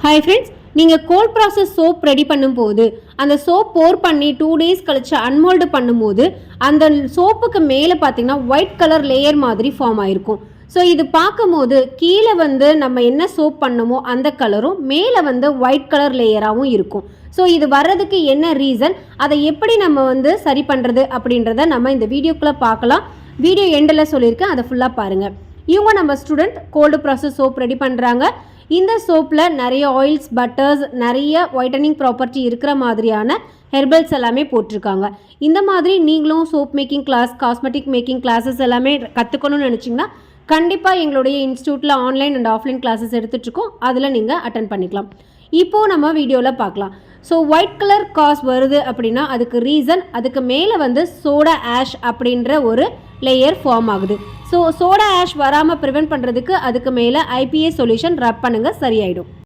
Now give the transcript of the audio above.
Hi friends, நீங்கள் gold process soap ready பண்ணும்போது அந்த சோப் போர் பண்ணி 2 days கழிச்சு அன்மோல்டு பண்ணும்போது அந்த சோப்புக்கு மேலே பார்த்தீங்கன்னா ஒயிட் கலர் லேயர் மாதிரி ஃபார்ம் ஆயிருக்கும். ஸோ இது பார்க்கும்போது கீழே நம்ம என்ன சோப் பண்ணமோ அந்த கலரும் மேலே ஒயிட் கலர் லேயராகவும் இருக்கும். ஸோ இது வர்றதுக்கு என்ன ரீசன், அதை எப்படி நம்ம சரி பண்ணுறது அப்படின்றத நம்ம இந்த வீடியோக்குள்ளே பார்க்கலாம். வீடியோ எண்டில் சொல்லியிருக்கேன், அதை ஃபுல்லாக பாருங்கள். இவங்க நம்ம student gold process soap ready பண்ணுறாங்க. இந்த சோப்பில் நிறைய ஆயில்ஸ், பட்டர்ஸ், நிறைய ஒயிட்டனிங் ப்ராப்பர்ட்டி இருக்கிற மாதிரியான ஹெர்பல்ஸ் எல்லாமே போட்டிருக்காங்க. இந்த மாதிரி நீங்களும் soap making class, cosmetic making classes எல்லாமே கற்றுக்கணும்னு நினச்சிங்கன்னா கண்டிப்பாக எங்களுடைய இன்ஸ்டியூட்டில் ஆன்லைன் அண்ட் ஆஃப்லைன் கிளாஸஸ் எடுத்துகிட்ருக்கோம். அதில் நீங்கள் அட்டன் பண்ணிக்கலாம். இப்போது நம்ம வீடியோவில் பார்க்கலாம். ஸோ ஒயிட் கலர் காஸ் வருது அப்படின்னா அதுக்கு ரீசன், அதுக்கு மேலே சோடா ஆஷ் அப்படின்ற ஒரு லேயர் ஃபார்ம் ஆகுது. ஸோ சோடா ஆஷ் வராமல் ப்ரிவென்ட் பண்ணுறதுக்கு அதுக்கு மேலே IPA சொல்யூஷன் ரப் பண்ணுங்கள், சரியாயிடும்.